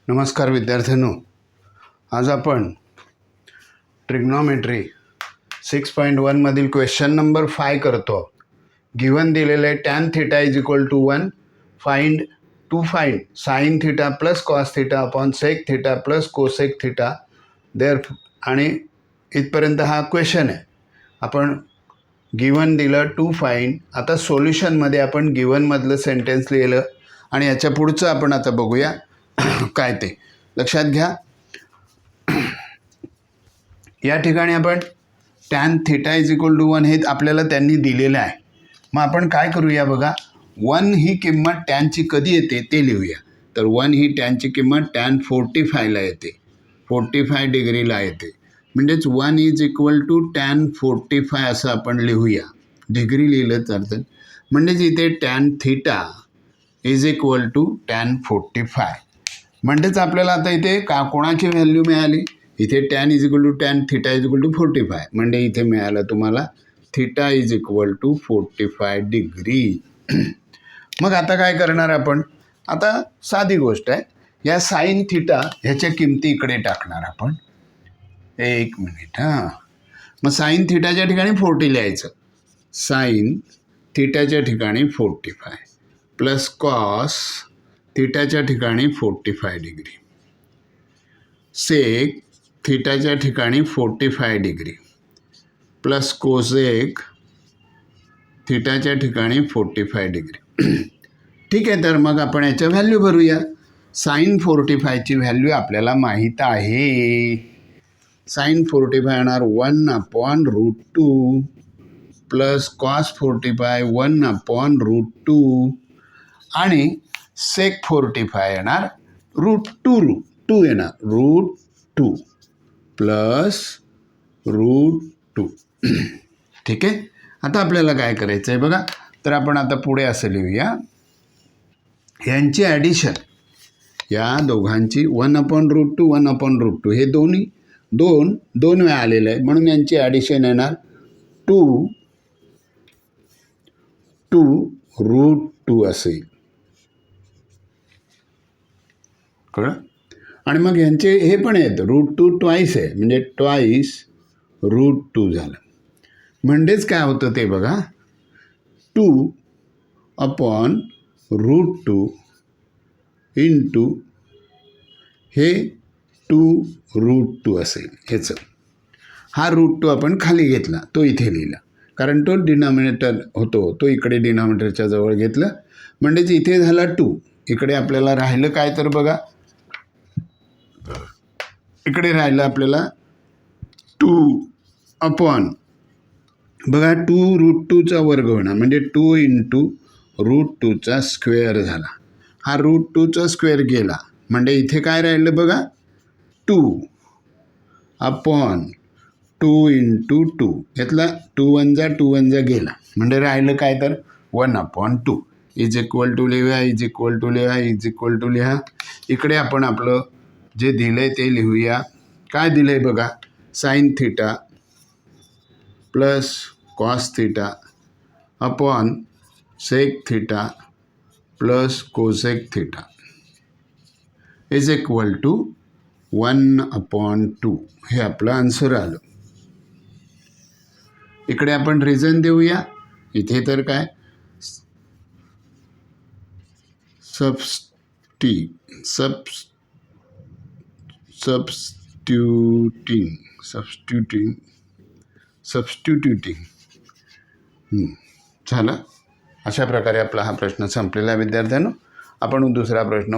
नमस्कार विद्यार्थ्यांनो, आज आपण ट्रिग्नॉमेट्री 6.1 मधील क्वेश्चन नंबर 5 करतो. गिवन दिलेले आहे tan theta is equal to 1 find sin theta plus cos theta upon sec theta plus cosec theta there आणि इथपर्यंत हा क्वेश्चन आहे. आपण गिवन दिलं टू फाइंड. आता सोल्युशनमध्ये आपण गिवनमधलं सेंटेन्स लिहिलं आणि याच्या पुढचं आपण आता बघूया काय ते. लक्षात घ्या, या ठिकाणी आपण tan theta is equal to 1 हे आपल्याला त्यांनी दिलेलं आहे. मग आपण काय करूया बघा, 1 ही किंमत टॅनची कधी येते ते लिहूया. तर 1 ही टॅनची किंमत tan 45ला येते, 45 डिग्रीला येते. म्हणजेच 1 इज इक्वल टू tan 45 असं आपण लिहूया. डिग्री लिहिलं तर म्हणजेच इथे tan theta is equal to tan 45. म्हणजेच आपल्याला आता इथे कोणाची व्हॅल्यू मिळाली, इथे tan is equal to tan theta is equal to 45. म्हणजे इथे मिळालं तुम्हाला theta is equal to 45 degree. मग आता काय करणार आपण, आता साधी गोष्ट आहे, या साइन थीटा ह्याच्या किमती इकडे टाकणार आपण. एक मिनिट मग साइन थीटाच्या ठिकाणी 40 लिहायचं, साइन थीटाच्या ठिकाणी 45 प्लस कॉस थीटाच्या ठिकाणी 45 डिग्री, सेक थीटाच्या ठिकाणी 45 डिग्री प्लस कोसेक थीटाच्या ठिकाणी 45 डिग्री. ठीक आहे, तर मग आपण याच्या व्हॅल्यू भरूया. साइन 45ची व्हॅल्यू आपल्याला माहीत आहे. साइन 45 येणार 1/√2 प्लस कॉस 45 1/√2 आणि सेक 45 येणार √2 येणार √2 प्लस √2. ठीक आहे, आता आपल्याला काय करायचं आहे बघा, तर आपण आता पुढे असं लिहूया, यांची ॲडिशन, या दोघांची 1/√2 1/√2 हे दोन्ही दोन वेळा आलेलं आहे, म्हणून यांची ॲडिशन येणार 2√2 असेल. कळलं? आणि मग यांचे हे पण आहेत √2 ट्वाईस आहे, म्हणजे √2 झालं. म्हणजेच काय होतं ते बघा, 2/√2 इंटू हे 2√2 असेल. ह्याचं हा √2 आपण खाली घेतला, तो इथे लिहिला, कारण तो डिनॉमिनेटर होतो, तो इकडे डिनॉमिनेटरच्या जवळ घेतलं. म्हणजेच इथे झाला 2, इकडे आपल्याला राहिलं काय, तर बघा इकडे राहिलं आपल्याला 2 अपॉन, बघा 2√2चा वर्ग होणार, म्हणजे 2 इंटू √2चा स्क्वेअर झाला. हा √2चा स्क्वेअर गेला, म्हणजे इथे काय राहिलं बघा, 2 अपॉन 2 इंटू 2 घेतला, 2 1 जा गेला, म्हणजे राहिलं काय, तर 1/2 इज इक्वल टू लिहा, इज इक्वल टू लिहा, इज इक्वल टू लिहा. इकडे आपण आपलं जे दिलं आहे ते लिहूया. काय दिलं आहे बघा, sine theta plus cos theta upon sec theta plus cosec theta is equal to 1/2. हे आपलं आन्सर आलं. इकडे आपण रिझन देऊया. इथे तर काय, सबस्टिट्यूटिंग झालं. अशा प्रकारे आपला हा प्रश्न संपलेला आहे विद्यार्थ्यांनो. आपण दुसरा प्रश्न